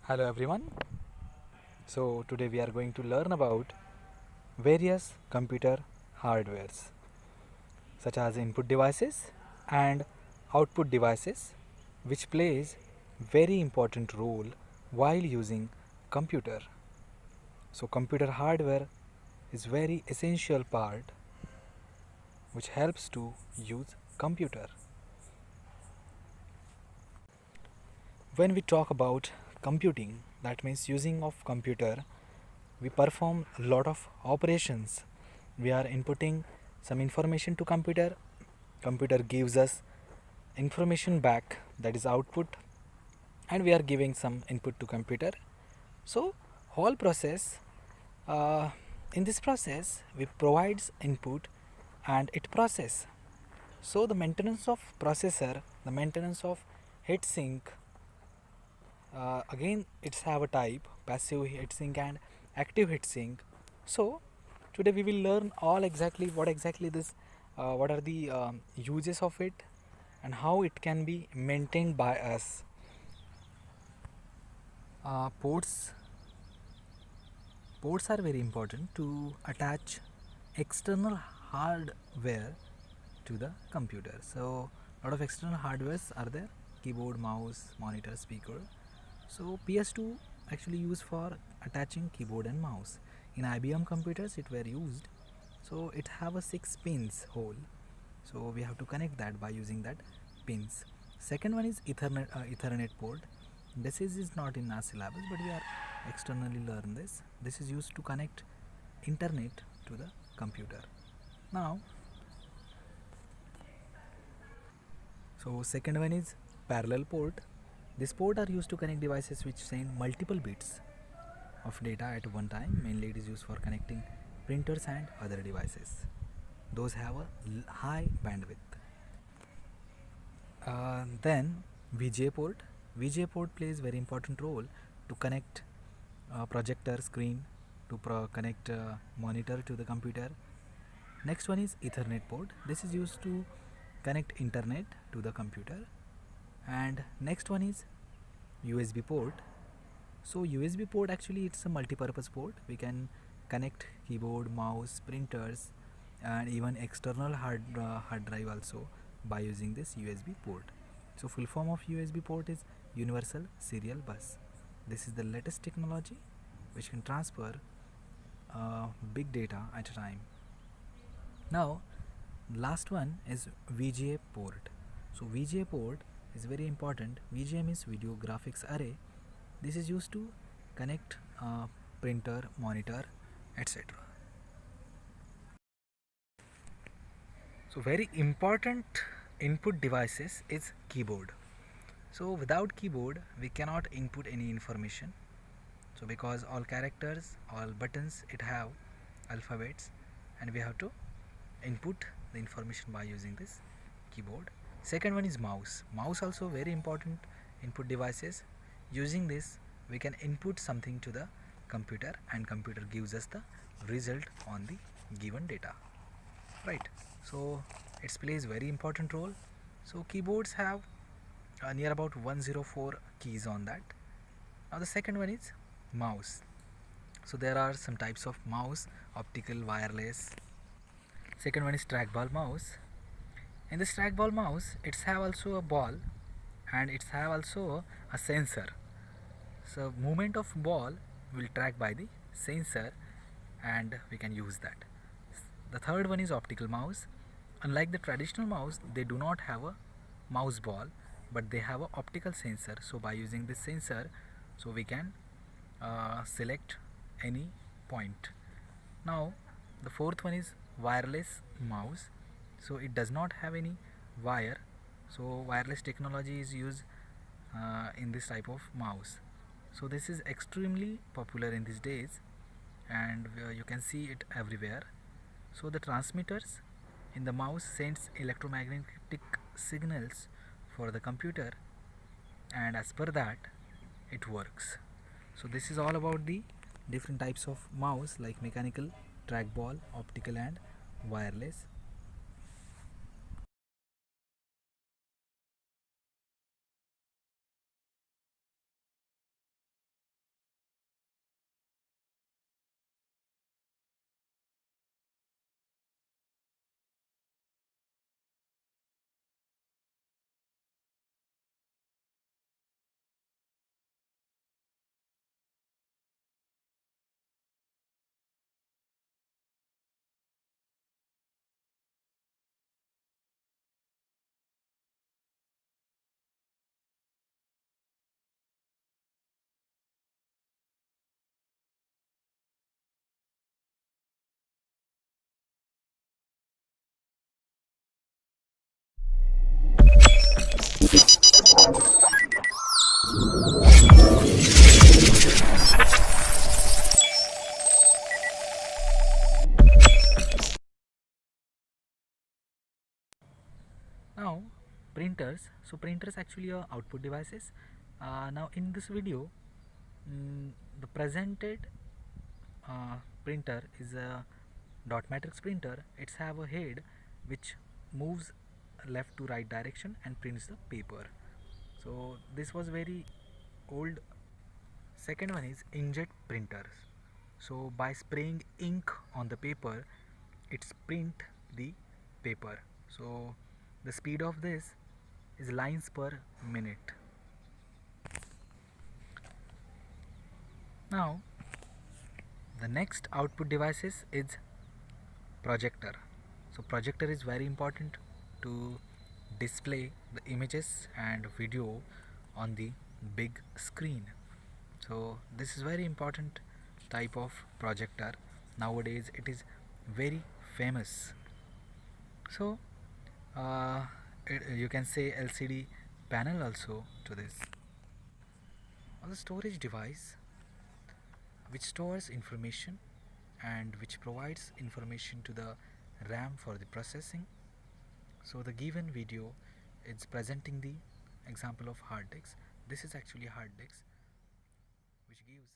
Hello everyone. So today we are going to learn about various computer hardwares such as input devices and output devices which plays very important role while using computer. So computer hardware is very essential part which helps to use computer. When we talk about computing, that means using of computer, we perform a lot of operations. We are inputting some information to computer gives us information back, that is output, and we are giving some input to computer. So whole process, uh, in this process we provides input and it process. So the maintenance of processor, the maintenance of heatsink, again it's have a type passive heatsink and active heatsink. So today we will learn all exactly what exactly this what are the uses of it and how it can be maintained by us. Ports are very important to attach external hardware to the computer. So a lot of external hardwares are there: keyboard, mouse, monitor, speaker. So PS2 actually used for attaching keyboard and mouse. In IBM computers it were used. So it have a 6 pins hole. So we have to connect that by using that pins. Second one is Ethernet port. This is not in our syllabus, but we are externally learn this. This is used to connect internet to the computer. Now, so second one is parallel port. This port are used to connect devices which send multiple bits of data at one time. Mainly it is used for connecting printers and other devices. Those have a high bandwidth. Then VGA port. VGA port plays very important role to connect projector screen to connect monitor to the computer. Next one is Ethernet port. This is used to connect internet to the computer. And next one is USB port. So USB port actually it's a multi-purpose port. We can connect keyboard, mouse, printers, and even external hard drive also by using this USB port. So full form of USB port is Universal Serial Bus. This is the latest technology which can transfer big data at a time. Now last one is VGA port. So VGA port is very important. VGA means video graphics array. This is used to connect printer, monitor, etc. So very important input devices is keyboard. So without keyboard we cannot input any information. So because all characters, all buttons it have alphabets, and we have to input the information by using this keyboard. Second one is mouse. Mouse also very important input devices. Using this we can input something to the computer and computer gives us the result on the given data, right? So it plays very important role. So keyboards have near about 104 keys on that. Now the second one is mouse. So there are some types of mouse: optical, wireless. Second one is trackball mouse. In this trackball mouse it's have also a ball and it's have also a sensor. So movement of ball will track by the sensor and we can use that. The third one is optical mouse. Unlike the traditional mouse, they do not have a mouse ball, but they have a optical sensor. So by using this sensor, so we can select any point. Now the fourth one is wireless mouse. So it does not have any wire. So wireless technology is used in this type of mouse. So this is extremely popular in these days, and you can see it everywhere. So the transmitters in the mouse sends electromagnetic signals for the computer, and as per that it works. So this is all about the different types of mouse like mechanical, trackball, optical and wireless. printers. So printers actually are output devices. Now in this video, the presented printer is a dot matrix printer. It's have a head which moves left to right direction and prints the paper. So this was very old. Second one is inkjet printers. So by spraying ink on the paper, it's print the paper. So the speed of this is lines per minute. Now the next output devices is projector. So projector is very important to display the images and video on the big screen. So this is very important type of projector. Nowadays it is very famous. So you can say LCD panel also to this. On the storage device which stores information and which provides information to the RAM for the processing. So the given video is presenting the example of hard disk. This is actually a hard disk which gives